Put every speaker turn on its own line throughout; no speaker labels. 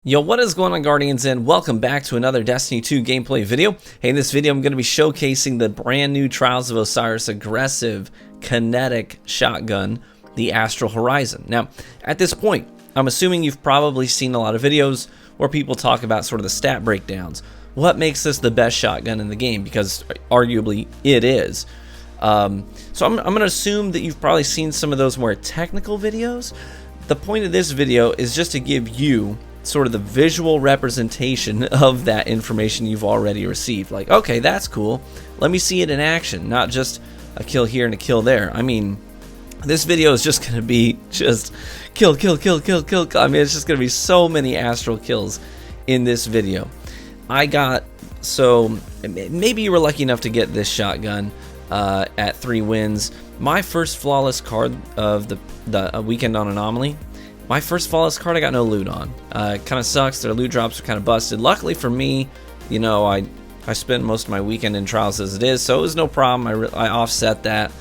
Yo, what is going on, Guardians, and welcome back to another Destiny 2 gameplay video. Hey, in this video I'm going to be showcasing the brand new Trials of Osiris aggressive kinetic shotgun, the Astral Horizon. Now, at this point, I'm assuming you've probably seen a lot of videos where people talk about sort of the stat breakdowns. What makes this the best shotgun in the game? Because arguably it is. So I'm going to assume that you've probably seen some of those more technical videos. The point of this video is just to give you sort of the visual representation of that information you've already received. Like, okay, that's cool. Let me see it in action, not just a kill here and a kill there. I mean, this video is just going to be just kill, kill, kill, kill, kill. I mean, it's just going to be so many astral kills in this video. So maybe you were lucky enough to get this shotgun at 3 wins. My first flawless card of the weekend on Anomaly. My first flawless card I got no loot on. It kind of sucks. Their loot drops are kind of busted. Luckily for me, you know, I spent most of my weekend in Trials as it is, so it was no problem. I offset that,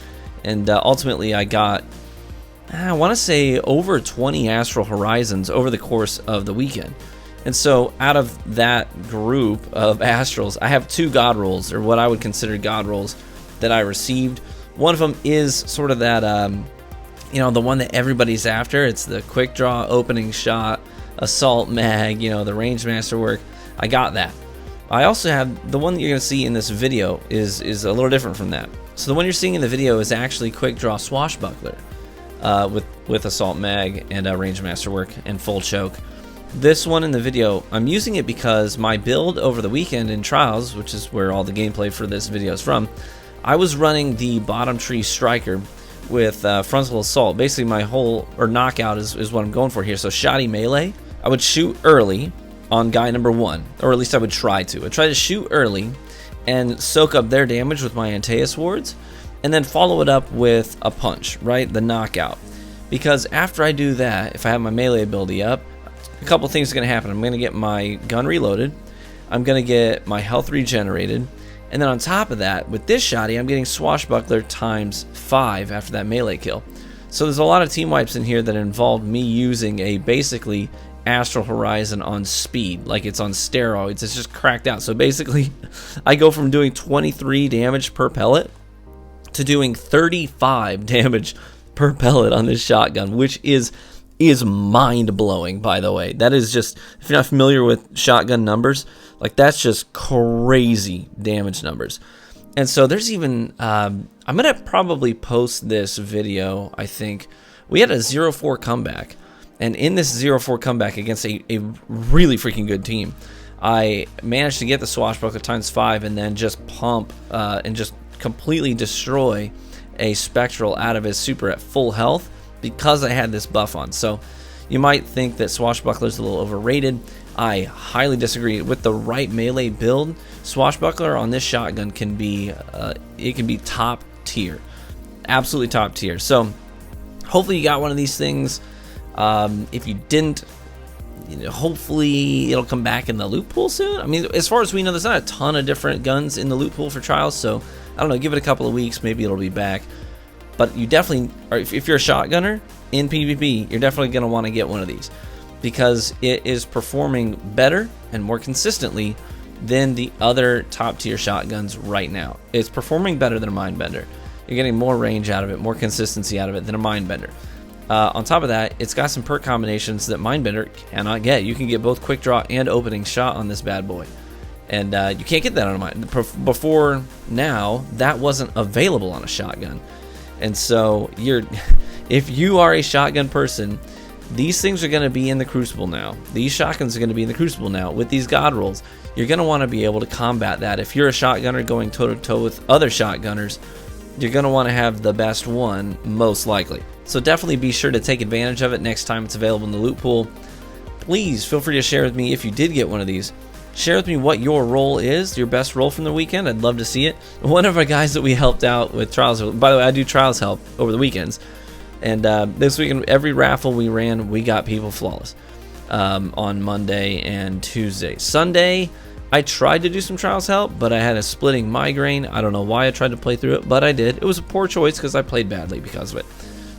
and ultimately I got, I want to say, over 20 Astral Horizons over the course of the weekend. And so out of that group of Astrals, I have 2 God rolls, or what I would consider God rolls, that I received. One of them is sort of that, you know, the one that everybody's after. It's the Quickdraw opening shot, assault mag, you know, the range masterwork. I got that. I also have the one that you're going to see in this video is a little different from that. So the one you're seeing in the video is actually Quickdraw Swashbuckler with assault mag and range masterwork and full choke. This one in the video, I'm using it because my build over the weekend in Trials, which is where all the gameplay for this video is from, I was running the bottom tree striker with frontal assault. Basically my whole, or knockout is what I'm going for here. So shoddy melee, I would shoot early on guy number 1, or at least I would try to. I'd try to shoot early and soak up their damage with my Antaeus wards, and then follow it up with a punch, right? The knockout. Because after I do that, if I have my melee ability up, a couple things are going to happen. I'm going to get my gun reloaded, I'm going to get my health regenerated, and then on top of that, with this shoddy, I'm getting Swashbuckler times 5 after that melee kill. So there's a lot of team wipes in here that involve me using a basically Astral Horizon on speed, like it's on steroids. It's just cracked out. So basically, I go from doing 23 damage per pellet to doing 35 damage per pellet on this shotgun, which is mind-blowing, by the way. That is just, if you're not familiar with shotgun numbers, like, that's just crazy damage numbers. And so there's even, I'm going to probably post this video, I think. We had a 0-4 comeback, and in this 0-4 comeback against a really freaking good team, I managed to get the Swashbuckler times 5 and then just pump and just completely destroy a Spectral out of his super at full health because I had this buff on. So you might think that Swashbuckler's a little overrated. I highly disagree. With the right melee build, Swashbuckler on this shotgun can be it can be top tier, absolutely top tier. So hopefully you got one of these things. If you didn't, you know, hopefully it'll come back in the loot pool soon. I mean, as far as we know, there's not a ton of different guns in the loot pool for Trials, so I don't know, give it a couple of weeks, maybe it'll be back. But you definitely, or if you're a shotgunner in PvP, you're definitely going to want to get one of these, because it is performing better and more consistently than the other top tier shotguns right now. It's performing better than a Mindbender. You're getting more range out of it, more consistency out of it than a Mindbender. On top of that, it's got some perk combinations that Mindbender cannot get. You can get both quick draw and opening shot on this bad boy, and you can't get that on a Mind. Before now, that wasn't available on a shotgun. And so if you are a shotgun person, these things are going to be in the Crucible now. These shotguns are going to be in the Crucible now. With these God rolls, you're going to want to be able to combat that. If you're a shotgunner going toe-to-toe with other shotgunners, you're going to want to have the best one, most likely. So definitely be sure to take advantage of it next time it's available in the loot pool. Please feel free to share with me if you did get one of these. Share with me what your role is, your best role from the weekend. I'd love to see it. One of our guys that we helped out with Trials, by the way, I do Trials help over the weekends. And this weekend, every raffle we ran, we got people flawless on Monday and Tuesday. Sunday, I tried to do some Trials help, but I had a splitting migraine. I don't know why I tried to play through it, but I did. It was a poor choice because I played badly because of it.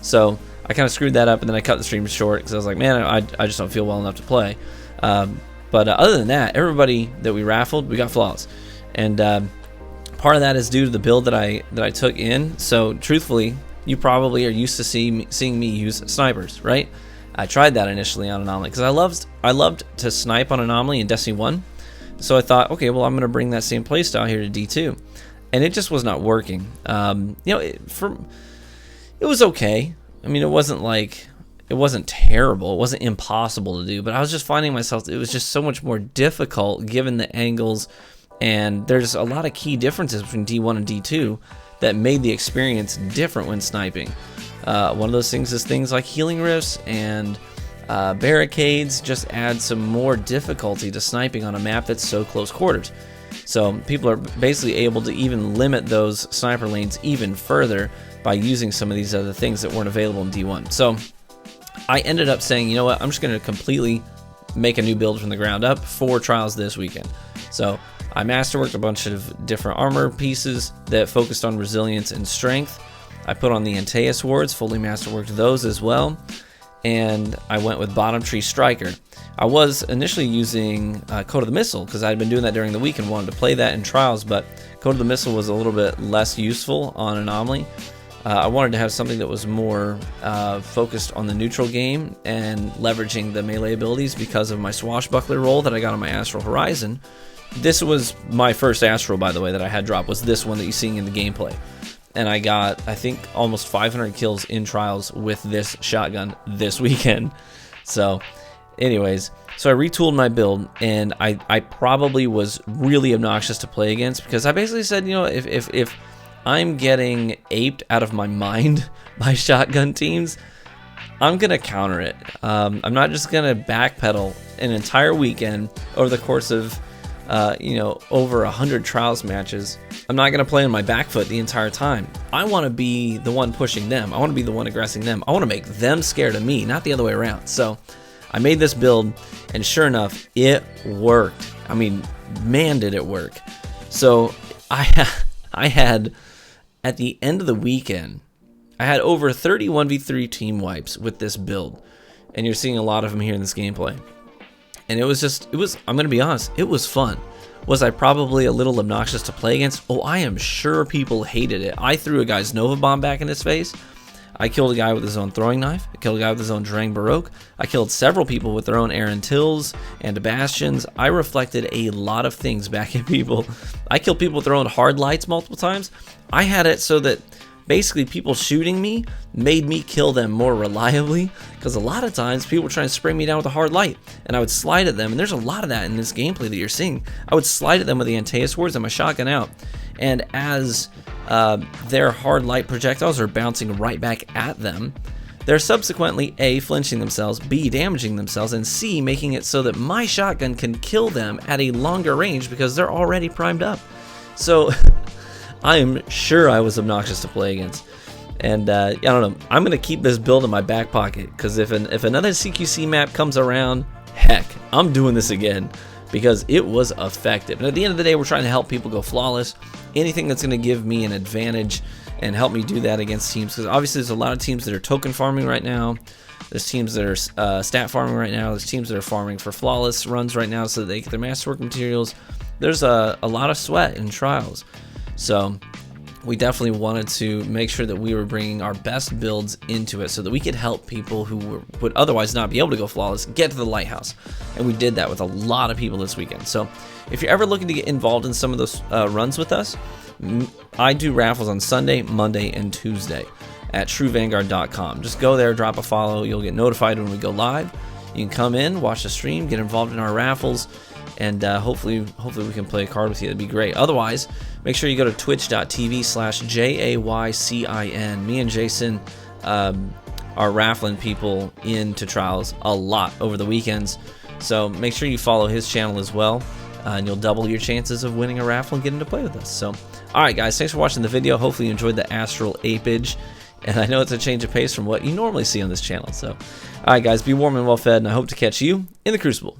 So I kind of screwed that up, and then I cut the stream short because I was like, man, I just don't feel well enough to play. But other than that, everybody that we raffled, we got flawless. And part of that is due to the build that I took in. So truthfully, you probably are used to seeing me use snipers, right? I tried that initially on Anomaly because I loved to snipe on Anomaly in Destiny 1. So I thought, okay, well, I'm going to bring that same playstyle here to D2. And it just was not working. You know, it was okay. I mean, it wasn't terrible. It wasn't impossible to do, but I was just finding myself, it was just so much more difficult given the angles, and there's a lot of key differences between D1 and D2 that made the experience different when sniping. One of those things is things like healing rifts and barricades just add some more difficulty to sniping on a map that's so close quarters. So people are basically able to even limit those sniper lanes even further by using some of these other things that weren't available in D1. So I ended up saying, you know what, I'm just going to completely make a new build from the ground up for Trials this weekend. So I masterworked a bunch of different armor pieces that focused on resilience and strength. I put on the Antaeus wards, fully masterworked those as well. And I went with Bottom Tree Striker. I was initially using Code of the Missile because I had been doing that during the week and wanted to play that in Trials, but Code of the Missile was a little bit less useful on Anomaly. I wanted to have something that was more focused on the neutral game and leveraging the melee abilities because of my Swashbuckler role that I got on my Astral Horizon. This was my first Astral, by the way, that I had dropped, was this one that you're seeing in the gameplay. And I got, I think, almost 500 kills in Trials with this shotgun this weekend. So, anyways, so I retooled my build, and I probably was really obnoxious to play against because I basically said, you know, if I'm getting aped out of my mind by shotgun teams, I'm going to counter it. I'm not just going to backpedal an entire weekend over the course of, you know, over 100 Trials matches. I'm not going to play on my back foot the entire time. I want to be the one pushing them. I want to be the one aggressing them. I want to make them scared of me, not the other way around. So I made this build, and sure enough, it worked. I mean, man, did it work. So I had, at the end of the weekend, I had over 30 1v3 team wipes with this build. And you're seeing a lot of them here in this gameplay. And I'm going to be honest, it was fun. Was I probably a little obnoxious to play against? Oh, I am sure people hated it. I threw a guy's Nova Bomb back in his face. I killed a guy with his own throwing knife. I killed a guy with his own Drang Baroque. I killed several people with their own Aaron Tills and Bastions. I reflected a lot of things back at people. I killed people with their own hard lights multiple times. I had it so that basically people shooting me made me kill them more reliably, because a lot of times people were trying to spray me down with a hard light, and I would slide at them, and there's a lot of that in this gameplay that you're seeing. I would slide at them with the Antaeus wards and my shotgun out, and as their hard light projectiles are bouncing right back at them, they're subsequently A, flinching themselves, B, damaging themselves, and C, making it so that my shotgun can kill them at a longer range because they're already primed up. So I am sure I was obnoxious to play against. And I don't know, I'm going to keep this build in my back pocket, because if another CQC map comes around, heck, I'm doing this again, because it was effective. And at the end of the day, we're trying to help people go flawless. Anything that's going to give me an advantage and help me do that against teams, because obviously there's a lot of teams that are token farming right now. There's teams that are stat farming right now. There's teams that are farming for flawless runs right now so that they get their masterwork materials. There's a lot of sweat in Trials. So we definitely wanted to make sure that we were bringing our best builds into it so that we could help people who would otherwise not be able to go flawless get to the lighthouse. And we did that with a lot of people this weekend. So if you're ever looking to get involved in some of those runs with us, I do raffles on Sunday, Monday, and Tuesday at truevanguard.com. Just go there, drop a follow. You'll get notified when we go live. You can come in, watch the stream, get involved in our raffles, and hopefully we can play a card with you. That'd be great. Otherwise, make sure you go to twitch.tv/JAYCIN. Me and Jason are raffling people into Trials a lot over the weekends. So make sure you follow his channel as well, and you'll double your chances of winning a raffle and getting to play with us. So, all right, guys, thanks for watching the video. Hopefully you enjoyed the Astral Apage. And I know it's a change of pace from what you normally see on this channel. So, all right, guys, be warm and well fed, and I hope to catch you in the Crucible.